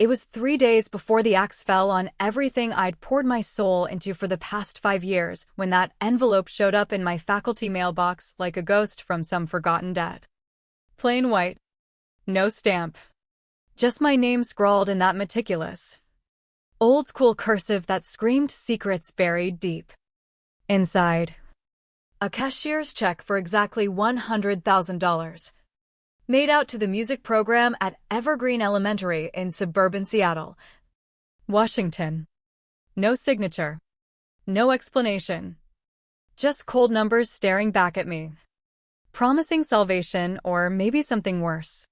It was 3 days before the axe fell on everything I'd poured my soul into for the past 5 years when that envelope showed up in my faculty mailbox like a ghost from some forgotten dead. Plain white. No stamp. Just my name scrawled in that meticulous, old-school cursive that screamed secrets buried deep. Inside, a cashier's check for exactly $100,000. Made out to the music program at Evergreen Elementary in suburban Seattle, Washington. No signature. No explanation. Just cold numbers staring back at me, promising salvation or maybe something worse.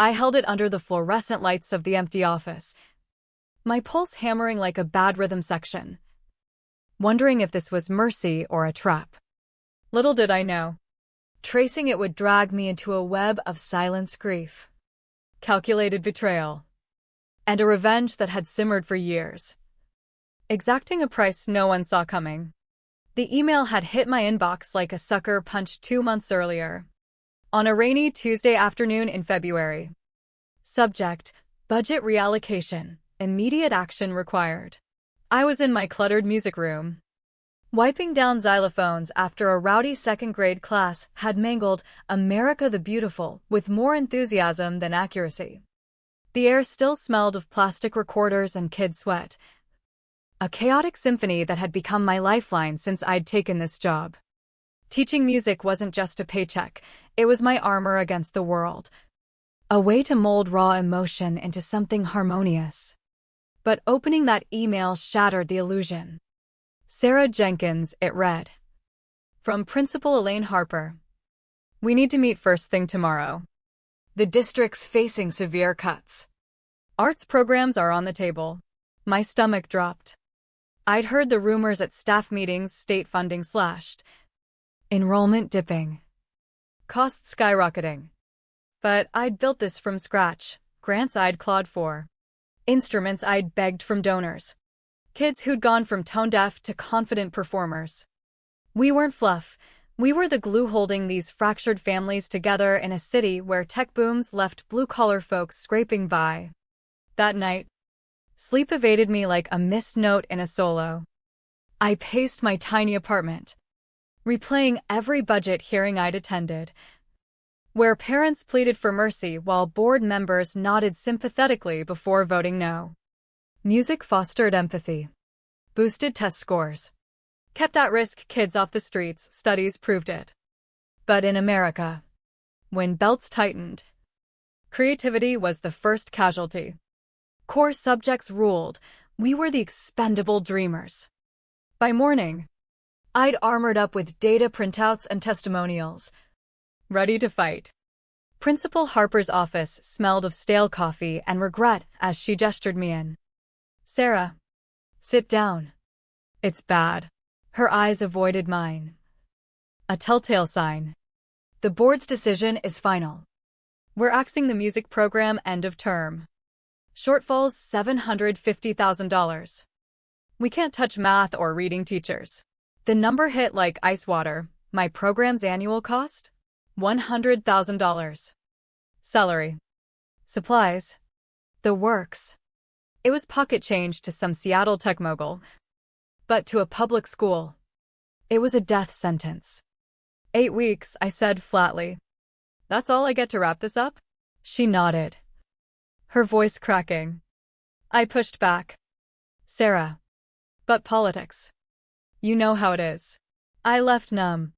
I held it under the fluorescent lights of the empty office, my pulse hammering like a bad rhythm section, wondering if this was mercy or a trap. Little did I know, tracing it would drag me into a web of silence, grief, calculated betrayal, and a revenge that had simmered for years, exacting a price no one saw coming. The email had hit my inbox like a sucker punch 2 months earlier, on a rainy Tuesday afternoon in February. Subject: budget reallocation, immediate action required. I was in my cluttered music room, wiping down xylophones after a rowdy second-grade class had mangled America the Beautiful with more enthusiasm than accuracy. The air still smelled of plastic recorders and kid sweat, a chaotic symphony that had become my lifeline since I'd taken this job. Teaching music wasn't just a paycheck, it was my armor against the world, a way to mold raw emotion into something harmonious. But opening that email shattered the illusion. Sarah Jenkins, it read. From Principal Elaine Harper. We need to meet first thing tomorrow. The district's facing severe cuts. Arts programs are on the table. My stomach dropped. I'd heard the rumors at staff meetings, state funding slashed, enrollment dipping, costs skyrocketing. But I'd built this from scratch, grants I'd clawed for, instruments I'd begged from donors, kids who'd gone from tone-deaf to confident performers. We weren't fluff. We were the glue holding these fractured families together in a city where tech booms left blue-collar folks scraping by. That night, sleep evaded me like a missed note in a solo. I paced my tiny apartment, replaying every budget hearing I'd attended, where parents pleaded for mercy while board members nodded sympathetically before voting no. Music fostered empathy, boosted test scores, kept at-risk kids off the streets, studies proved it. But in America, when belts tightened, creativity was the first casualty. Core subjects ruled. We were the expendable dreamers. By morning, I'd armored up with data printouts and testimonials, ready to fight. Principal Harper's office smelled of stale coffee and regret as she gestured me in. Sarah, sit down. It's bad. Her eyes avoided mine. A telltale sign. The board's decision is final. We're axing the music program end of term. Shortfalls $750,000. We can't touch math or reading teachers. The number hit like ice water. My program's annual cost? $100,000. Salary. Supplies. The works. It was pocket change to some Seattle tech mogul. But to a public school, it was a death sentence. 8 weeks, I said flatly. That's all I get to wrap this up? She nodded, her voice cracking. I pushed back. Sarah. But politics. You know how it is. I left numb.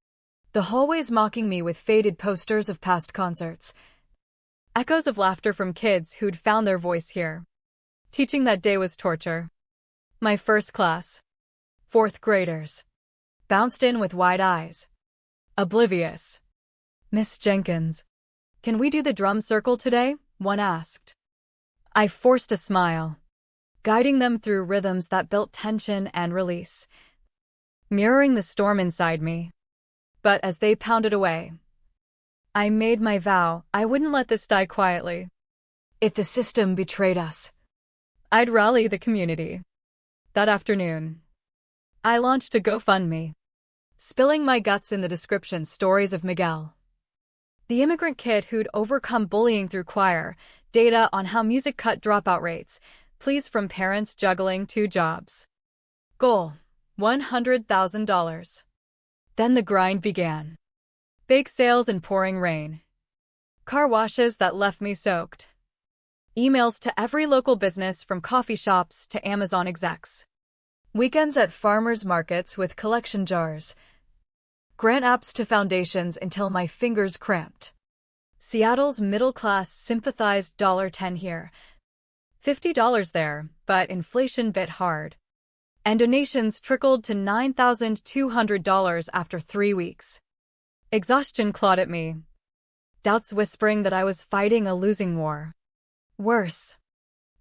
The hallways mocking me with faded posters of past concerts. Echoes of laughter from kids who'd found their voice here. Teaching that day was torture. My first class, 4th graders, bounced in with wide eyes, oblivious. Miss Jenkins, can we do the drum circle today? One asked. I forced a smile, guiding them through rhythms that built tension and release, mirroring the storm inside me. But as they pounded away, I made my vow I wouldn't let this die quietly. If the system betrayed us, I'd rally the community. That afternoon, I launched a GoFundMe, spilling my guts in the description stories of Miguel, the immigrant kid who'd overcome bullying through choir, Data on how music cut dropout rates. Please from parents juggling 2 jobs. Goal: $100,000. Then the grind began. Bake sales and pouring rain. Car washes that left me soaked. Emails to every local business from coffee shops to Amazon execs. Weekends at farmers markets with collection jars. Grant apps to foundations until my fingers cramped. Seattle's middle class sympathized $10 here, $50 there, but inflation bit hard. And donations trickled to $9,200 after 3 weeks. Exhaustion clawed at me. Doubts whispering that I was fighting a losing war. Worse,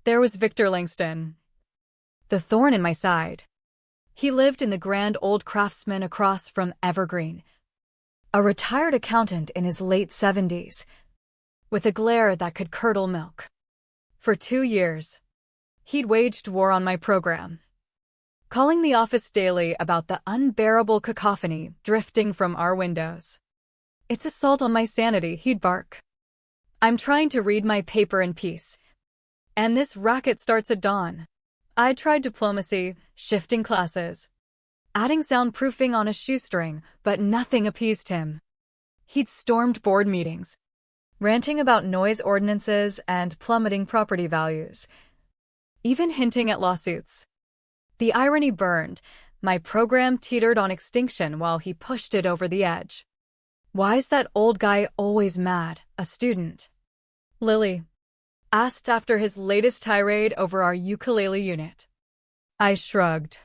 there was Victor Langston, the thorn in my side. He lived in the Grand Old Craftsman across from Evergreen, a retired accountant in his late 70s, with a glare that could curdle milk. For 2 years, he'd waged war on my program, calling the office daily about the unbearable cacophony drifting from our windows. It's assault on my sanity, he'd bark. I'm trying to read my paper in peace, and this racket starts at dawn. I tried diplomacy, shifting classes, adding soundproofing on a shoestring, but nothing appeased him. He'd stormed board meetings, ranting about noise ordinances and plummeting property values, even hinting at lawsuits. The irony burned. My program teetered on extinction while he pushed it over the edge. Why's that old guy always mad? A student, Lily, asked after his latest tirade over our ukulele unit. I shrugged,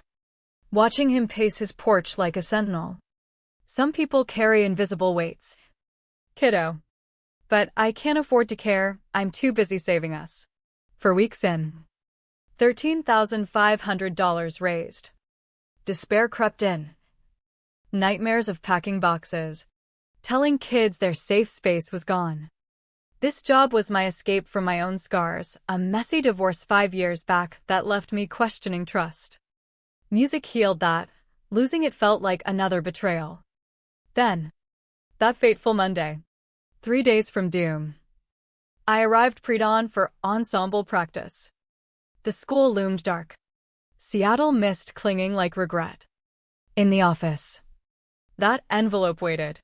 watching him pace his porch like a sentinel. Some people carry invisible weights, kiddo. But I can't afford to care, I'm too busy saving us. For weeks in. $13,500 raised. Despair crept in. Nightmares of packing boxes, telling kids their safe space was gone. This job was my escape from my own scars, a messy divorce 5 years back that left me questioning trust. Music healed that. Losing it felt like another betrayal. Then, that fateful Monday, 3 days from doom, I arrived pre-dawn for ensemble practice. The school loomed dark. Seattle mist clinging like regret. In the office, that envelope waited.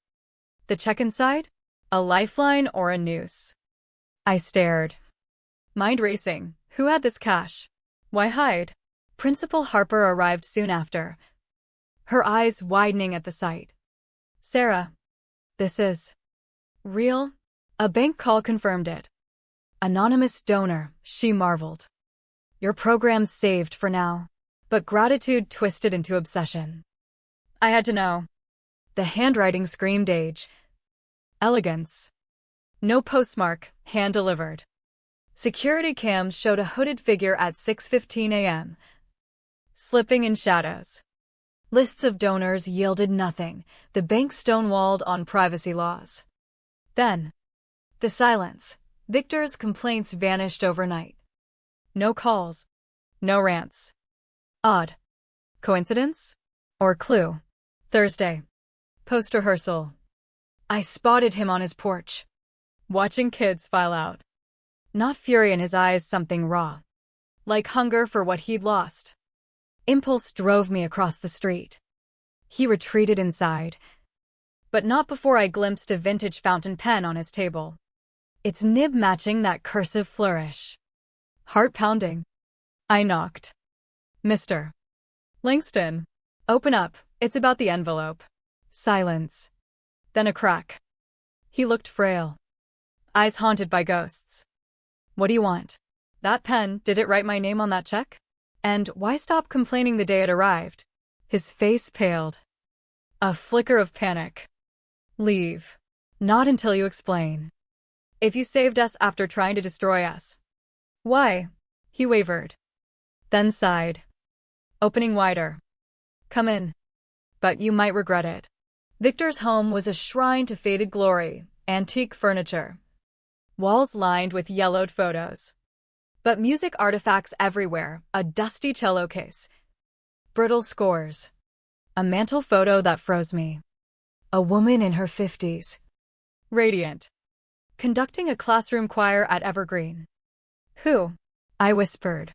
The check inside? A lifeline or a noose? I stared, mind racing. Who had this cash? Why hide? Principal Harper arrived soon after, her eyes widening at the sight. Sarah, this is real? A bank call confirmed it. Anonymous donor, she marveled. Your program's saved for now. But gratitude twisted into obsession. I had to know. The handwriting screamed age. Elegance. No postmark, hand-delivered. Security cams showed a hooded figure at 6:15 a.m., slipping in shadows. Lists of donors yielded nothing, the bank stonewalled on privacy laws. Then, the silence. Victor's complaints vanished overnight. No calls. No rants. Odd. Coincidence? Or clue? Thursday. Post-rehearsal. I spotted him on his porch, watching kids file out. Not fury in his eyes, something raw, like hunger for what he'd lost. Impulse drove me across the street. He retreated inside, but not before I glimpsed a vintage fountain pen on his table, its nib matching that cursive flourish. Heart pounding. I knocked. Mr. Langston. Open up, it's about the envelope. Silence. Then a crack. He looked frail. Eyes haunted by ghosts. What do you want? That pen, did it write my name on that check? And why stop complaining the day it arrived? His face paled. A flicker of panic. Leave. Not until you explain. If you saved us after trying to destroy us. Why? He wavered. Then sighed, opening wider. Come in. But you might regret it. Victor's home was a shrine to faded glory, antique furniture, walls lined with yellowed photos. But music artifacts everywhere, a dusty cello case, brittle scores, a mantle photo that froze me. A woman in her 50s, radiant, conducting a classroom choir at Evergreen. Who? I whispered.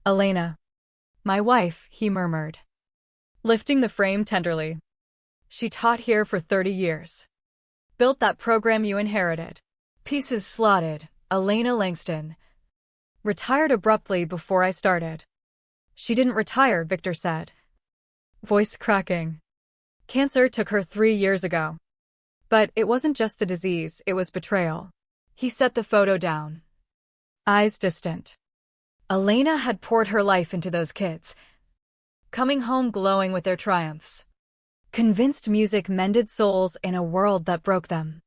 Elena. My wife, he murmured, lifting the frame tenderly. She taught here for 30 years. Built that program you inherited. Pieces slotted, Elena Langston. Retired abruptly before I started. She didn't retire, Victor said. Voice cracking. Cancer took her 3 years ago. But it wasn't just the disease, it was betrayal. He set the photo down. Eyes distant. Elena had poured her life into those kids, coming home glowing with their triumphs. Convinced music mended souls in a world that broke them.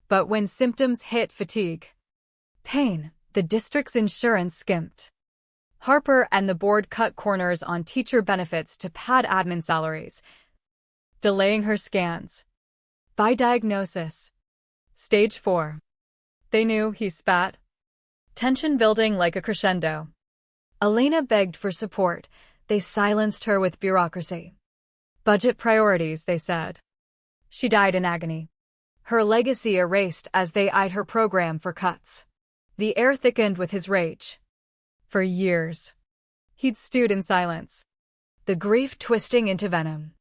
But when symptoms hit fatigue, pain, the district's insurance skimped. Harper and the board cut corners on teacher benefits to pad admin salaries, delaying her scans. By diagnosis, stage 4. They knew, he spat. Tension building like a crescendo. Elena begged for support. They silenced her with bureaucracy. Budget priorities, they said. She died in agony. Her legacy erased as they eyed her program for cuts. The air thickened with his rage. For years, he'd stewed in silence, the grief twisting into venom.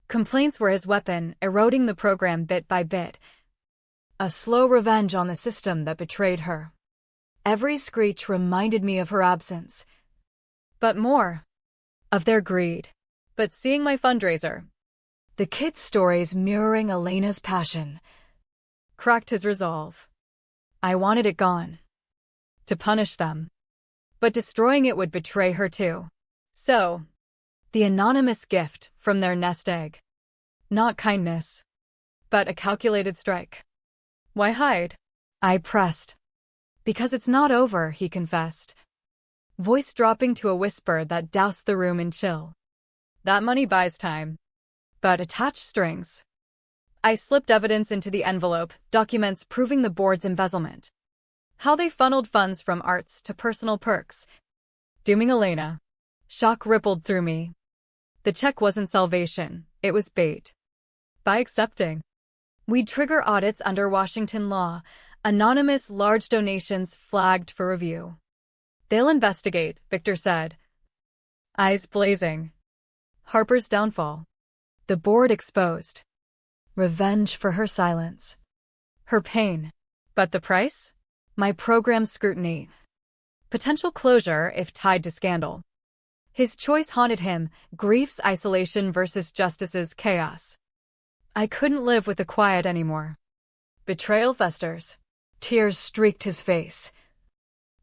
Complaints were his weapon, eroding the program bit by bit. A slow revenge on the system that betrayed her. Every screech reminded me of her absence. But more, of their greed. But seeing my fundraiser, the kids' stories mirroring Elena's passion, cracked his resolve. I wanted it gone. To punish them. But destroying it would betray her too. So, the anonymous gift from their nest egg. Not kindness, but a calculated strike. Why hide? I pressed. Because it's not over, he confessed. Voice dropping to a whisper that doused the room in chill. That money buys time. But attach strings. I slipped evidence into the envelope, documents proving the board's embezzlement. How they funneled funds from arts to personal perks. Dooming Elena. Shock rippled through me. The check wasn't salvation, it was bait. By accepting, we'd trigger audits under Washington law, anonymous large donations flagged for review. They'll investigate, Victor said. Eyes blazing. Harper's downfall. The board exposed. Revenge for her silence. Her pain. But the price? My program scrutiny. Potential closure if tied to scandal. His choice haunted him, grief's isolation versus justice's chaos. I couldn't live with the quiet anymore. Betrayal festers. Tears streaked his face.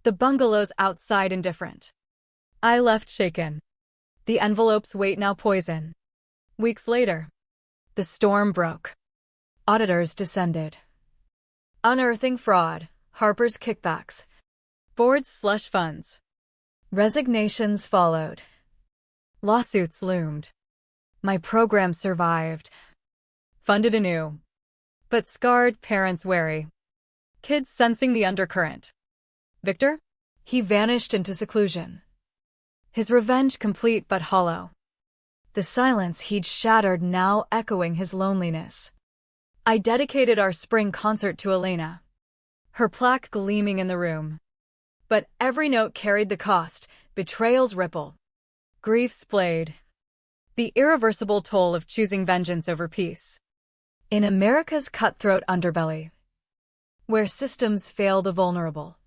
The bungalow's outside indifferent. I left shaken. The envelope's weight now poison. Weeks later, the storm broke. Auditors descended. Unearthing fraud, Harper's kickbacks, board's slush funds. Resignations followed. Lawsuits loomed. My program survived. Funded anew. But scarred parents wary. Kids sensing the undercurrent. Victor? He vanished into seclusion. His revenge complete but hollow. The silence he'd shattered now echoing his loneliness. I dedicated our spring concert to Elena. Her plaque gleaming in the room. But every note carried the cost, betrayal's ripple. Grief's blade. The irreversible toll of choosing vengeance over peace. In America's cutthroat underbelly, where systems fail the vulnerable.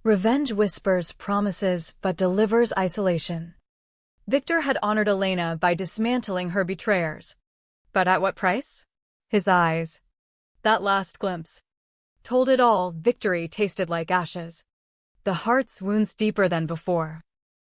Revenge whispers promises but delivers isolation. Victor had honored Elena by dismantling her betrayers. But at what price? His eyes. That last glimpse told it all. Victory tasted like ashes. The heart's wounds deeper than before.